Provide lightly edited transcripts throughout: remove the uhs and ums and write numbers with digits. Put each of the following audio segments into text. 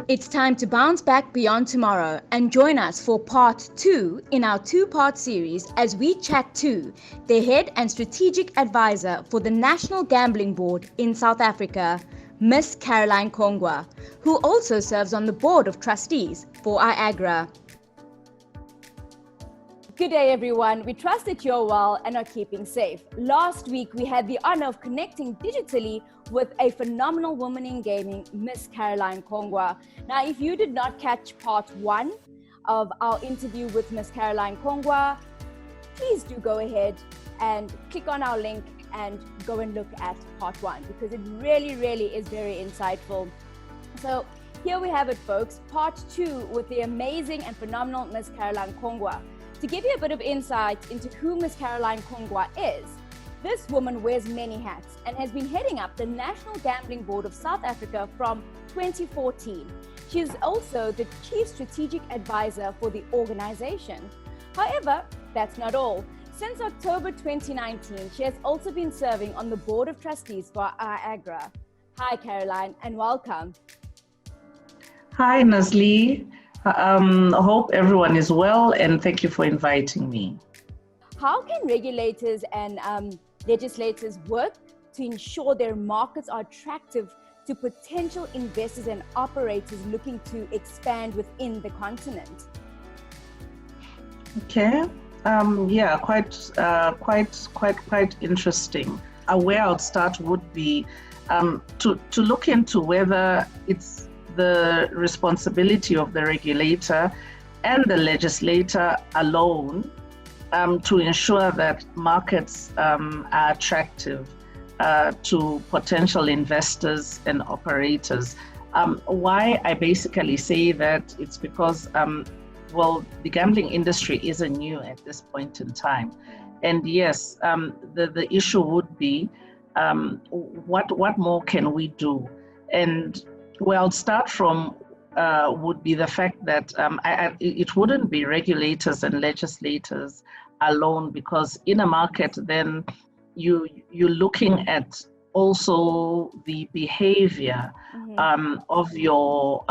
It's time to bounce back beyond tomorrow and join us for part 2 in our 2-part series as we chat to the head and strategic advisor for the National Gambling Board in South Africa, Miss Caroline Kongwa, who also serves on the board of trustees for IAGR. Good day, everyone. We trust that you're well and are keeping safe. Last week, we had the honor of connecting digitally with a phenomenal woman in gaming, Miss Caroline Kongwa. Now, if you did not catch part 1 of our interview with Miss Caroline Kongwa, please do go ahead and click on our link and go and look at part 1 because it really is very insightful. So here we have it, folks, part 2 with the amazing and phenomenal Miss Caroline Kongwa. To give you a bit of insight into who Miss Caroline Kongwa is, this woman wears many hats and has been heading up the National Gambling Board of South Africa from 2014. She is also the Chief Strategic Advisor for the organization. However, that's not all. Since October 2019, she has also been serving on the Board of Trustees for IAGR. Hi, Caroline, and welcome. Hi, Nazli. I hope everyone is well, and thank you for inviting me. How can regulators and legislators work to ensure their markets are attractive to potential investors and operators looking to expand within the continent? Okay, quite interesting. Where I would start would be to look into whether it's the responsibility of the regulator and the legislator alone to ensure that markets are attractive to potential investors and operators. Why I basically say that, it's because, the gambling industry isn't new at this point in time. And yes, the issue would be, what more can we do? And where I'll start from would be the fact that it wouldn't be regulators and legislators alone, because in a market, then you're looking at also the behavior of your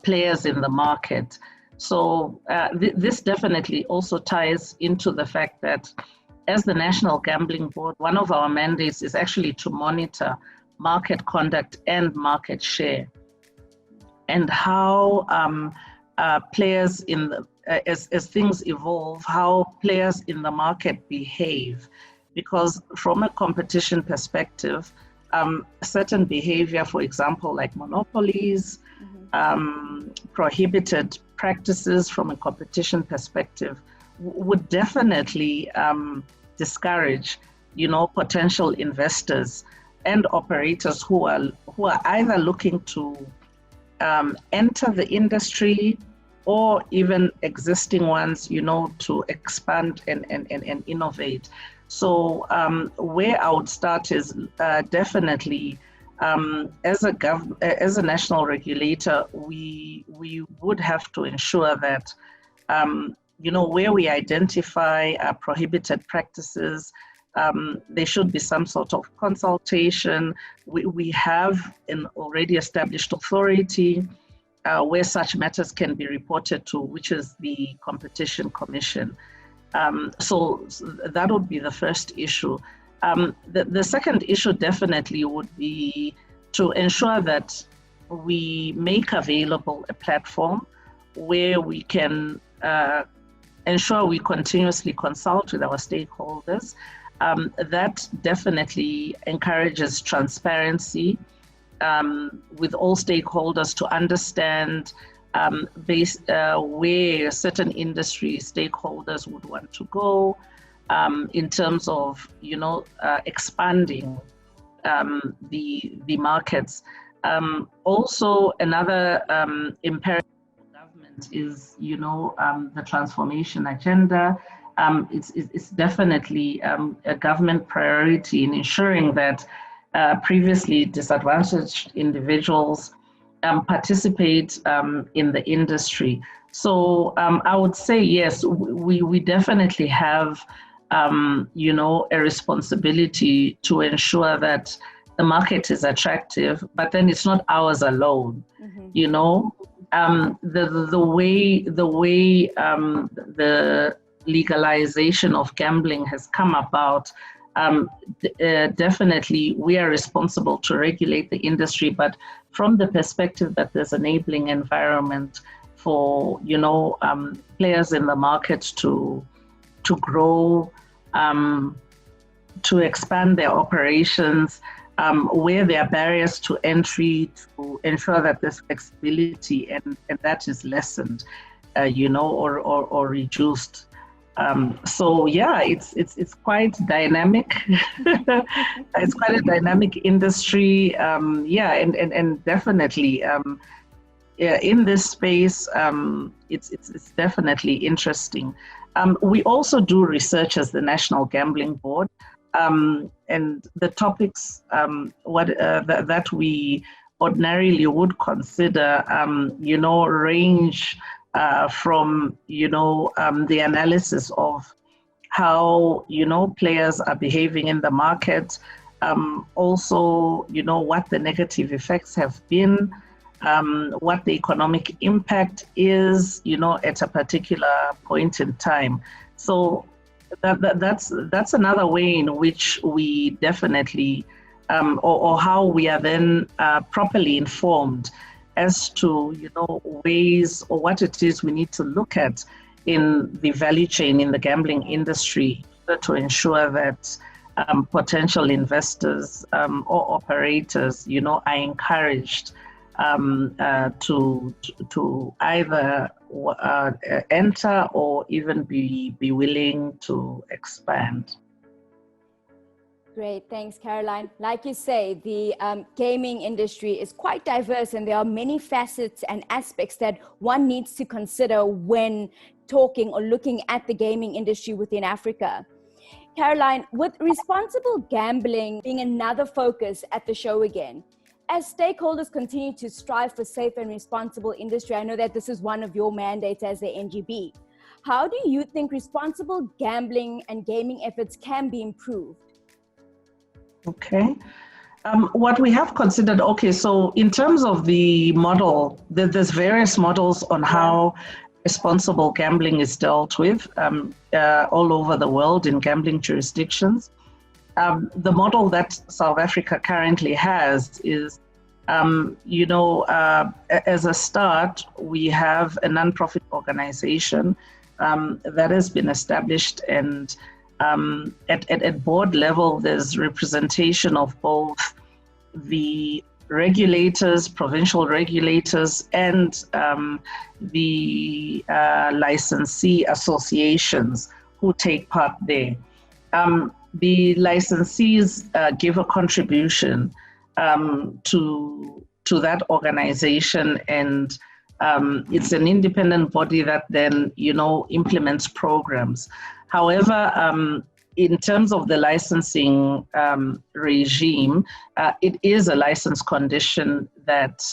players in the market. So this definitely also ties into the fact that as the National Gambling Board, one of our mandates is actually to monitor market conduct and market share, and how players as things evolve, how players in the market behave. Because from a competition perspective, certain behavior, for example, like monopolies, prohibited practices from a competition perspective, would definitely discourage, potential investors and operators who are either looking to enter the industry, or even existing ones, to expand and innovate. So where I would start is definitely as a national regulator, we would have to ensure that where we identify prohibited practices, there should be some sort of consultation. We have an already established authority where such matters can be reported to, which is the Competition Commission. So that would be the first issue. The second issue definitely would be to ensure that we make available a platform where we can ensure we continuously consult with our stakeholders. That definitely encourages transparency with all stakeholders to understand where certain industry stakeholders would want to go in terms of, expanding the markets. Also, another imperative for government is, the transformation agenda. It's definitely a government priority in ensuring that previously disadvantaged individuals participate in the industry. So I would say, yes, we definitely have, a responsibility to ensure that the market is attractive, but then it's not ours alone. the way the legalization of gambling has come about, definitely we are responsible to regulate the industry, but from the perspective that there's enabling environment for players in the market to grow, to expand their operations, where there are barriers to entry, to ensure that there's flexibility and that is lessened, or reduced. So yeah, it's quite dynamic. It's quite a dynamic industry. And definitely in this space, it's definitely interesting. We also do research as the National Gambling Board, and the topics that we ordinarily would consider, range from the analysis of how players are behaving in the market, also what the negative effects have been, what the economic impact is at a particular point in time. So that's another way in which we definitely or how we are then properly informed as to ways or what it is we need to look at in the value chain in the gambling industry to ensure that potential investors or operators are encouraged to either enter or even be willing to expand. Great, thanks, Caroline. Like you say, the gaming industry is quite diverse, and there are many facets and aspects that one needs to consider when talking or looking at the gaming industry within Africa. Caroline, with responsible gambling being another focus at the show again, as stakeholders continue to strive for safe and responsible industry, I know that this is one of your mandates as the NGB. How do you think responsible gambling and gaming efforts can be improved? Okay. What we have considered, so in terms of the model, there's various models on how responsible gambling is dealt with all over the world in gambling jurisdictions. The model that South Africa currently has is, as a start, we have a non-profit organization that has been established, and at board level, there's representation of both the regulators, provincial regulators, and the licensee associations who take part there. The licensees give a contribution to that organization, and it's an independent body that then implements programs. However, in terms of the licensing regime, it is a license condition that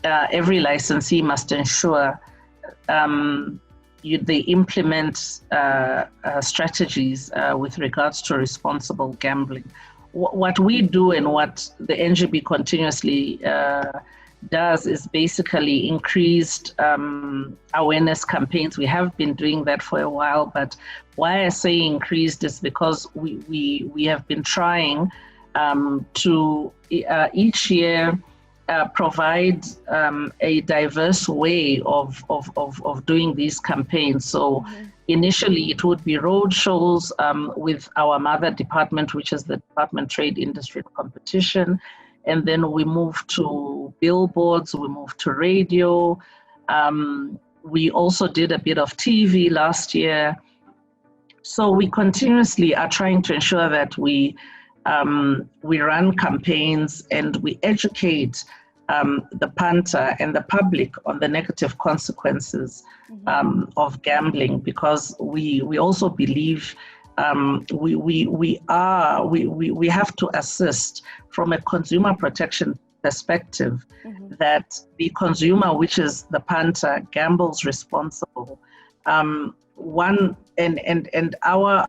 every licensee must ensure they implement strategies with regards to responsible gambling. What we do and what the NGB continuously does is basically increased awareness campaigns. We have been doing that for a while, but why I say increased is because we have been trying to each year provide a diverse way of doing these campaigns. So initially it would be road shows with our mother department, which is the Department Trade, Industry and Competition. And then we moved to billboards, we moved to radio. We also did a bit of TV last year. So we continuously are trying to ensure that we run campaigns and we educate the punter and the public on the negative consequences of gambling, because we also believe we have to assist from a consumer protection perspective that the consumer, which is the punter, gambles responsible. And our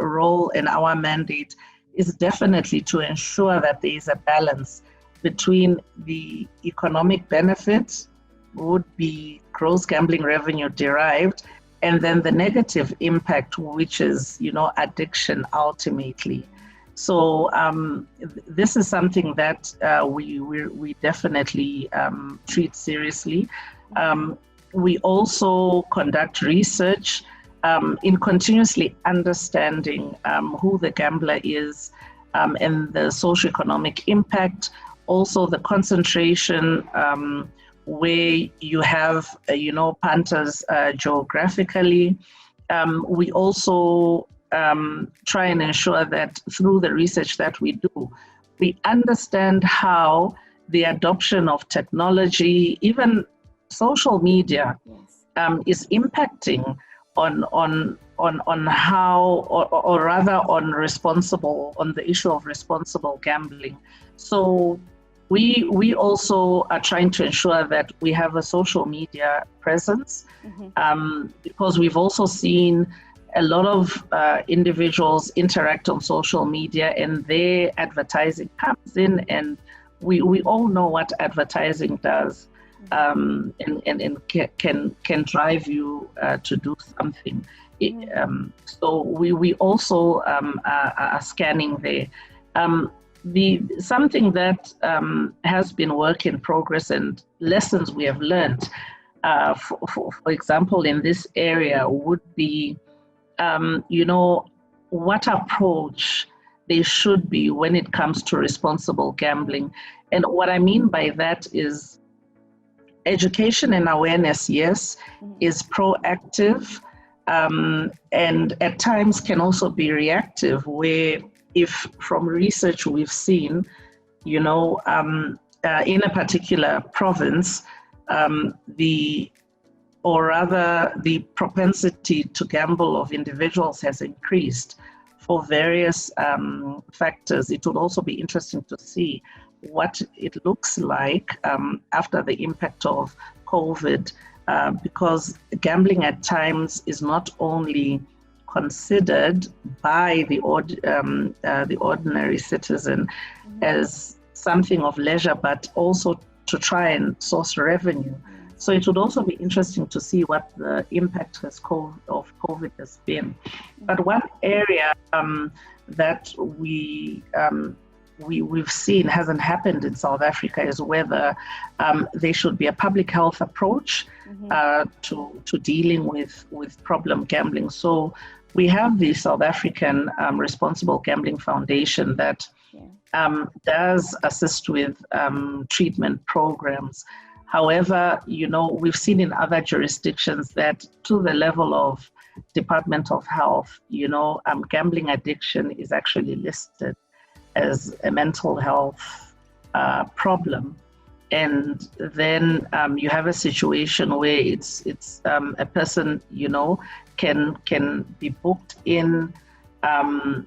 role and our mandate is definitely to ensure that there is a balance between the economic benefits would be gross gambling revenue derived, and then the negative impact, which is, addiction ultimately. So this is something that we definitely treat seriously. We also conduct research in continuously understanding who the gambler is and the socioeconomic impact, also the concentration where you have, punters geographically. We also try and ensure that through the research that we do, we understand how the adoption of technology, even social media, is impacting on how, or rather on the issue of responsible gambling. So we also are trying to ensure that we have a social media presence, because we've also seen a lot of individuals interact on social media, and their advertising comes in, and we all know what advertising does, and can drive you to do something. So we also are scanning there. Something that has been work in progress and lessons we have learned, for example, in this area would be, what approach there should be when it comes to responsible gambling. And what I mean by that is education and awareness, yes, is proactive, and at times can also be reactive, where if from research we've seen, in a particular province, the propensity to gamble of individuals has increased for various factors. It would also be interesting to see what it looks like after the impact of COVID, because gambling at times is not only considered by the ordinary citizen as something of leisure, but also to try and source revenue. So it would also be interesting to see what the impact of COVID has been. But one area that we've seen hasn't happened in South Africa is whether there should be a public health approach to dealing with problem gambling. So we have the South African Responsible Gambling Foundation that does assist with treatment programs. However, we've seen in other jurisdictions that to the level of Department of Health, gambling addiction is actually listed as a mental health problem. And then you have a situation where it's a person, can be booked in, and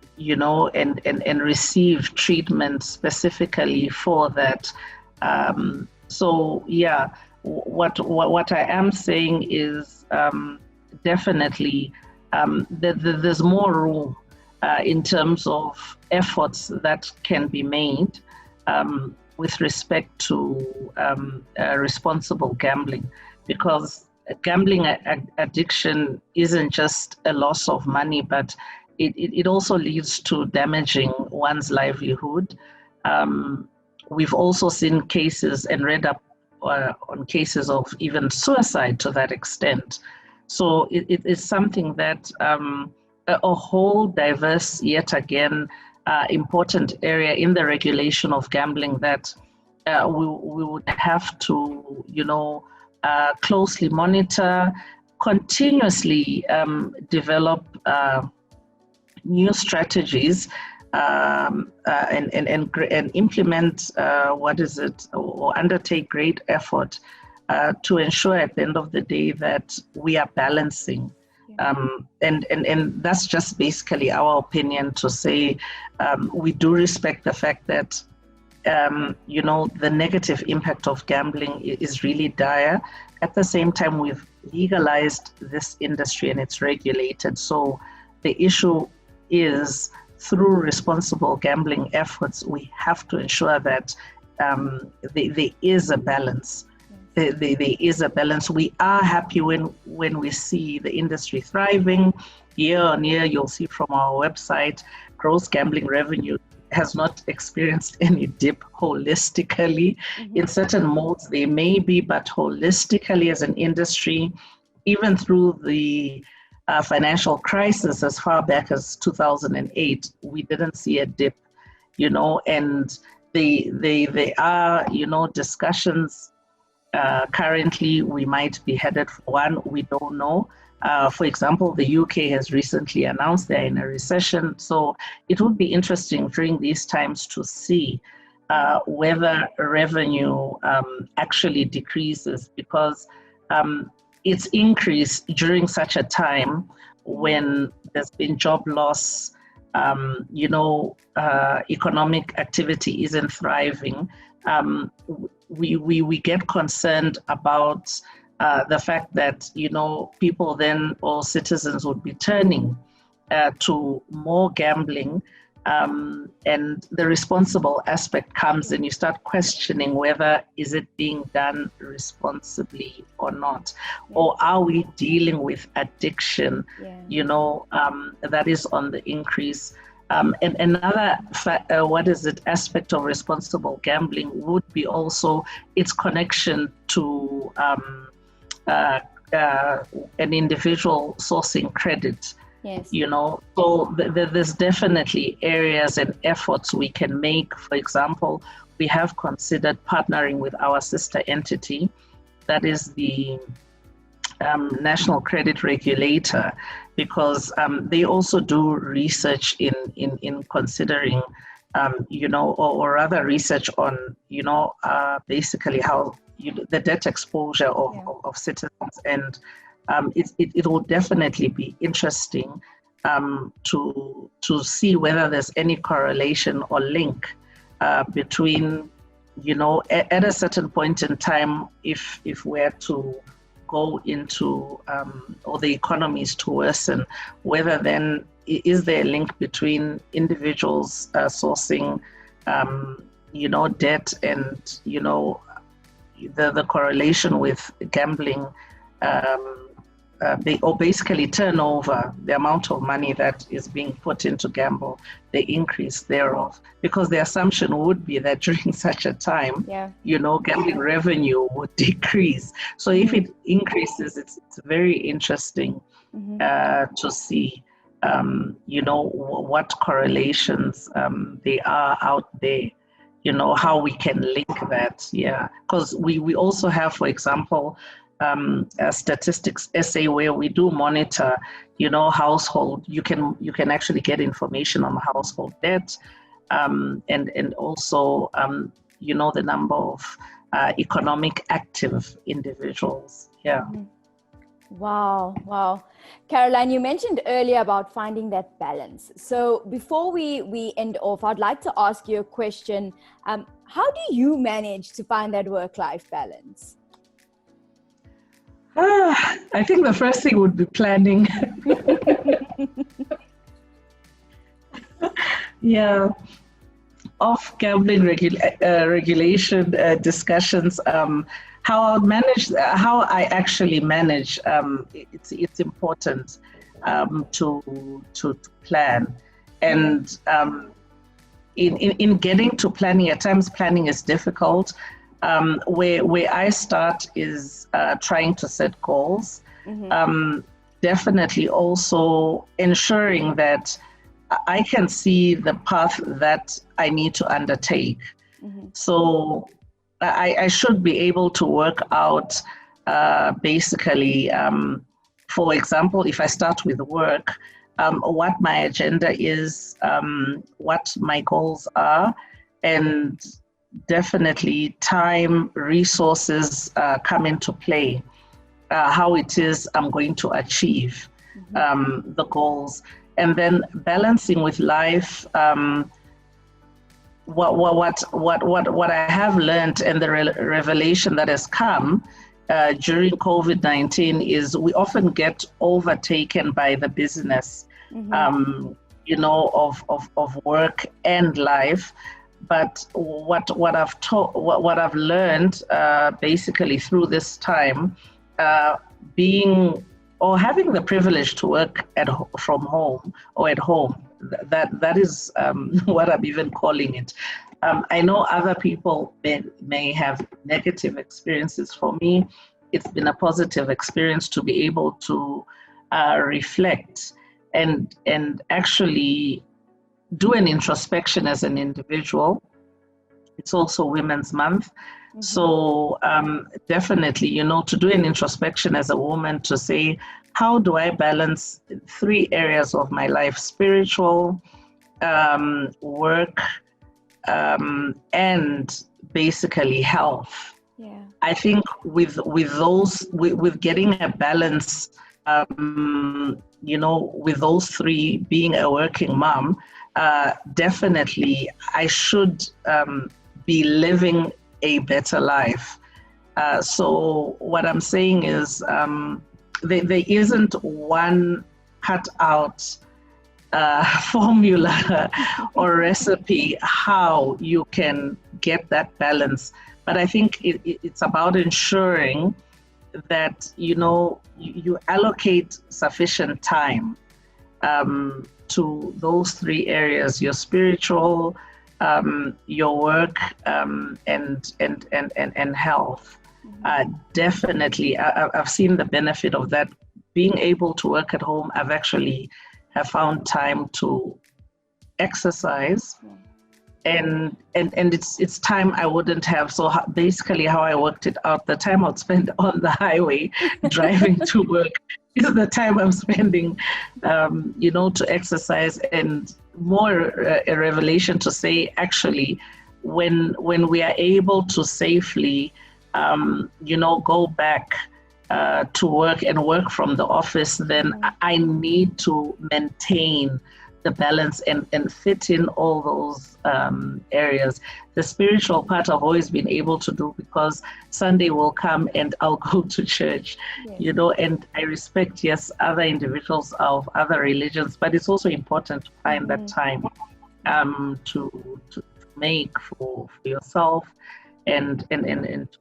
receive treatment specifically for that. So yeah, what I am saying is definitely there's more room in terms of efforts that can be made with respect to responsible gambling, because gambling addiction isn't just a loss of money, but it also leads to damaging one's livelihood. We've also seen cases and read up on cases of even suicide to that extent. So it is something that a whole diverse, yet again, important area in the regulation of gambling that we would have to, closely monitor, continuously develop new strategies, and implement or undertake great effort to ensure at the end of the day that we are balancing. And that's just basically our opinion to say we do respect the fact that the negative impact of gambling is really dire. At the same time, we've legalized this industry and it's regulated. So the issue is, through responsible gambling efforts, we have to ensure that there is a balance. there is a balance. We are happy when we see the industry thriving. Year on year, you'll see from our website, gross gambling revenue has not experienced any dip holistically. In certain modes, they may be, but holistically as an industry, even through the financial crisis as far back as 2008, we didn't see a dip, and they are, discussions currently. We might be headed for one, we don't know. For example, the UK has recently announced they're in a recession. So it would be interesting during these times to see whether revenue actually decreases, because its increase during such a time when there's been job loss, economic activity isn't thriving, we get concerned about the fact that, people then, or citizens, would be turning to more gambling, and the responsible aspect comes, and you start questioning whether is it being done responsibly or not, or are we dealing with addiction, that is on the increase. And another aspect of responsible gambling would be also its connection to an individual sourcing credit. Yes. So there's definitely areas and efforts we can make. For example, we have considered partnering with our sister entity, that is the National Credit Regulator, because they also do research in considering, or rather research on, basically how the debt exposure of citizens, and it will definitely be interesting to see whether there's any correlation or link between, at a certain point in time, if we're to go into, or the economy is to worsen, whether then is there a link between individuals sourcing, debt and, the correlation with gambling, or basically turnover, the amount of money that is being put into gamble, the increase thereof. Because the assumption would be that during such a time, gambling revenue would decrease. So if it increases, it's very interesting to see, what correlations they are out there. How we can link that, because we also have, for example, a statistics essay where we do monitor, household. You can actually get information on household debt, and also, the number of economic active individuals. Wow. Caroline, you mentioned earlier about finding that balance. So before we end off, I'd like to ask you a question. How do you manage to find that work-life balance? I think the first thing would be planning. Off gambling regulation discussions. How I actually manage, it's important to plan, and in getting to planning, at times planning is difficult. Where I start is trying to set goals. Definitely also ensuring that I can see the path that I need to undertake. So I should be able to work out basically, for example, if I start with work, what my agenda is, what my goals are, and definitely time, resources come into play, how it is I'm going to achieve the goals, and then balancing with life. What I have learned, and the revelation that has come during COVID-19 is we often get overtaken by the business, of work and life. But what I've learned basically through this time, being or having the privilege to work from home or at home, that is what I'm even calling it. I know other people may have negative experiences. For me, it's been a positive experience to be able to reflect and actually do an introspection as an individual. It's also Women's Month. Mm-hmm. So definitely, to do an introspection as a woman, to say, how do I balance 3 areas of my life: spiritual, work, and basically health. Yeah. I think with those, with getting a balance, with those 3, being a working mom, definitely I should be living a better life. So what I'm saying is there isn't one cut out formula or recipe how you can get that balance. But I think it's about ensuring that, you allocate sufficient time to those 3 areas: your spiritual, your work, and health. Definitely, I've seen the benefit of that. Being able to work at home, I've actually have found time to exercise, and it's time I wouldn't have. So basically, how I worked it out, the time I'd spend on the highway driving to work is the time I'm spending, to exercise. And more a revelation to say, actually, when we are able to safely, go back to work and work from the office, then I need to maintain the balance and fit in all those areas. The spiritual part I've always been able to do, because Sunday will come and I'll go to church, and I respect, yes, other individuals of other religions, but it's also important to find that time to make for yourself and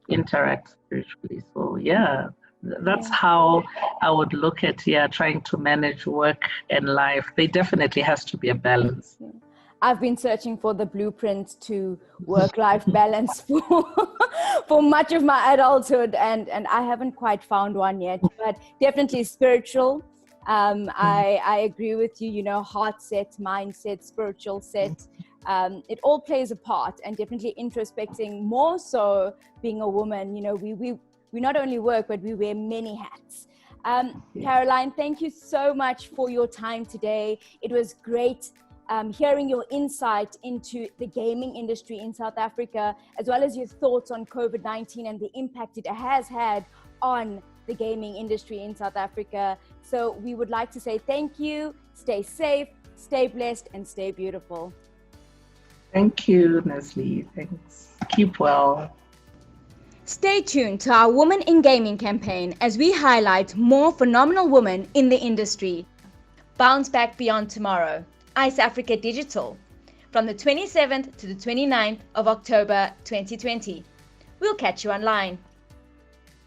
interact spiritually. So yeah, that's how I would look at trying to manage work and life. There definitely has to be a balance. I've been searching for the blueprint to work-life balance for much of my adulthood, and I haven't quite found one yet, but definitely spiritual. I agree with you, heart set, mindset, spiritual set. It all plays a part, and definitely introspecting, more so being a woman. We not only work, but we wear many hats. Caroline, thank you so much for your time today. It was great hearing your insight into the gaming industry in South Africa, as well as your thoughts on COVID-19 and the impact it has had on the gaming industry in South Africa. So we would like to say thank you, stay safe, stay blessed, and stay beautiful. Thank you, Nestle. Thanks. Keep well. Stay tuned to our Women in Gaming campaign as we highlight more phenomenal women in the industry. Bounce back beyond tomorrow. Ice Africa Digital, from the 27th to the 29th of October 2020. We'll catch you online.